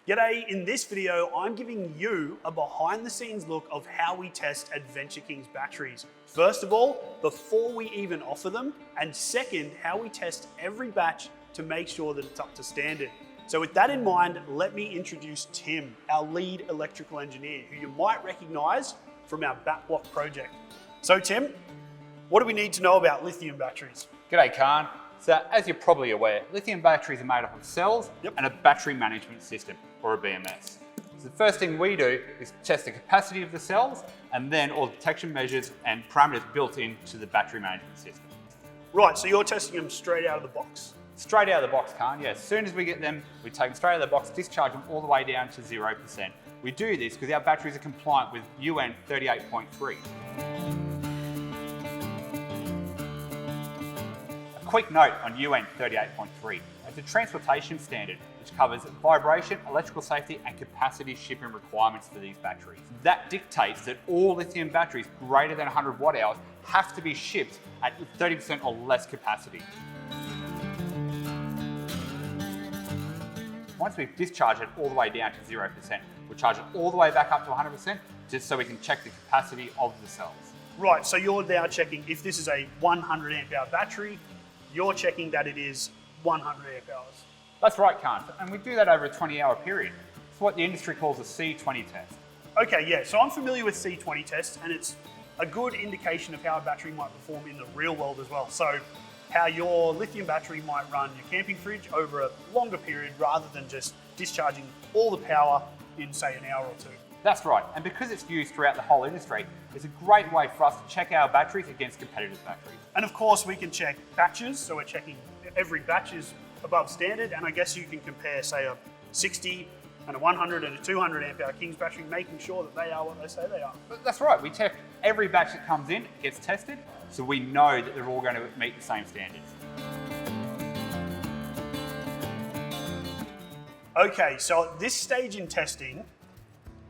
G'day, in this video, I'm giving you a behind the scenes look of how we test Adventure Kings batteries. First of all, before we even offer them, and second, how we test every batch to make sure that it's up to standard. So with that in mind, let me introduce Tim, our lead electrical engineer, who you might recognize from our BatBlock project. So Tim, what do we need to know about lithium batteries? G'day, Khan. So as you're probably aware, lithium batteries are made up of cells and a battery management system, or a BMS. So the first thing we do is test the capacity of the cells and then all the detection measures and parameters built into the battery management system. Right, so you're testing them straight out of the box? Straight out of the box, Khan, yeah. As soon as we get them, we take them straight out of the box, discharge them all the way down to 0%. We do this because our batteries are compliant with UN 38.3. Quick note on UN 38.3. It's a transportation standard which covers vibration, electrical safety and capacity shipping requirements for these batteries. That dictates that all lithium batteries greater than 100 watt hours have to be shipped at 30% or less capacity. Once we've discharged it all the way down to 0%, we'll charge it all the way back up to 100% just so we can check the capacity of the cells. Right, so you're now checking if this is a 100 amp hour battery, you're checking that it is 100 amp hours. That's right, Khan, and we do that over a 20-hour period. It's what the industry calls a C20 test. Okay, yeah, so I'm familiar with C20 tests, and it's a good indication of how a battery might perform in the real world as well. So how your lithium battery might run your camping fridge over a longer period rather than just discharging all the power in, say, an hour or two. That's right, and because it's used throughout the whole industry, it's a great way for us to check our batteries against competitors' batteries. And of course, we can check batches, so we're checking every batch is above standard, and I guess you can compare, say, a 60 and a 100 and a 200 amp hour Kings battery, making sure that they are what they say they are. That's right, we check every batch that comes in, gets tested, so we know that they're all going to meet the same standards. Okay, so at this stage in testing,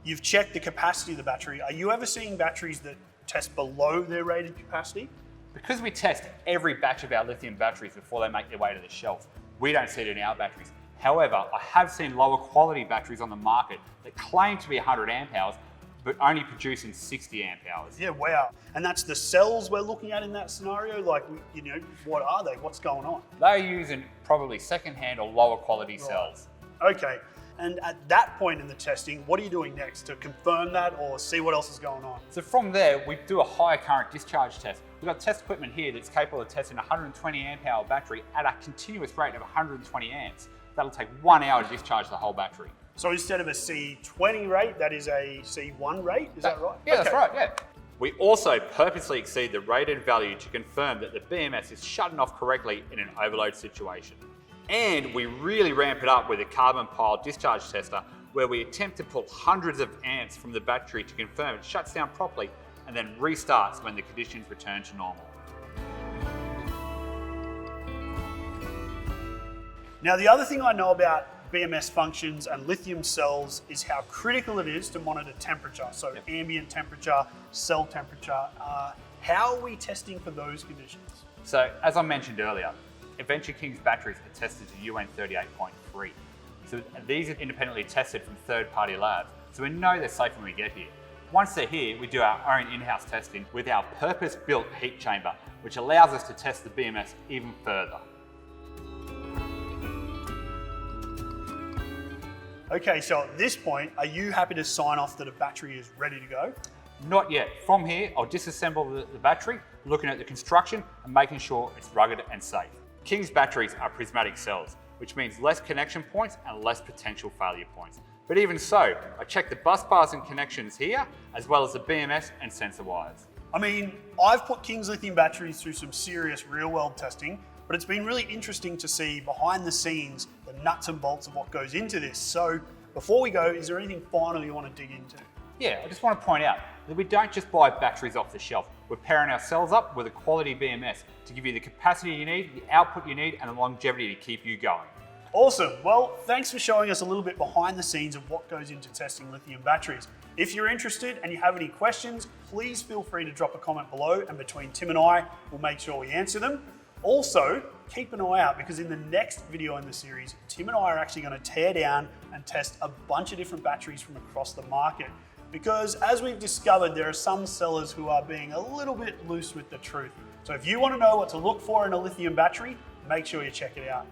you've checked the capacity of the battery. Are you ever seeing batteries that test below their rated capacity? Because we test every batch of our lithium batteries before they make their way to the shelf, we don't see it in our batteries. However, I have seen lower quality batteries on the market that claim to be 100 amp hours, but only producing 60 amp hours. Yeah, wow. And that's the cells we're looking at in that scenario? Like, you know, what are they? What's going on? They're using probably second-hand or lower quality cells. Okay. And at that point in the testing, what are you doing next to confirm that or see what else is going on? So from there, we do a higher current discharge test. We've got test equipment here that's capable of testing a 120 amp hour battery at a continuous rate of 120 amps. That'll take 1 hour to discharge the whole battery. So instead of a C20 rate, that is a C1 rate, is that right? Yeah, okay. That's right, yeah. We also purposely exceed the rated value to confirm that the BMS is shutting off correctly in an overload situation. And we really ramp it up with a carbon pile discharge tester where we attempt to pull hundreds of amps from the battery to confirm it shuts down properly and then restarts when the conditions return to normal. Now, the other thing I know about BMS functions and lithium cells is how critical it is to monitor temperature. So ambient temperature, cell temperature. How are we testing for those conditions? So as I mentioned earlier, Adventure Kings batteries are tested to UN 38.3. So these are independently tested from third-party labs, so we know they're safe when we get here. Once they're here, we do our own in-house testing with our purpose-built heat chamber, which allows us to test the BMS even further. Okay, so at this point, are you happy to sign off that a battery is ready to go? Not yet. From here, I'll disassemble the battery, looking at the construction and making sure it's rugged and safe. Kings batteries are prismatic cells, which means less connection points and less potential failure points. But even so, I check the bus bars and connections here, as well as the BMS and sensor wires. I mean, I've put Kings lithium batteries through some serious real-world testing, but it's been really interesting to see behind the scenes the nuts and bolts of what goes into this. So before we go, is there anything final you want to dig into? Yeah, I just want to point out that we don't just buy batteries off the shelf. We're pairing ourselves up with a quality BMS to give you the capacity you need, the output you need, and the longevity to keep you going. Awesome. Well, thanks for showing us a little bit behind the scenes of what goes into testing lithium batteries. If you're interested and you have any questions, please feel free to drop a comment below, and between Tim and I, we'll make sure we answer them. Also, keep an eye out because in the next video in the series, Tim and I are actually going to tear down and test a bunch of different batteries from across the market. Because as we've discovered, there are some sellers who are being a little bit loose with the truth. So if you want to know what to look for in a lithium battery, make sure you check it out.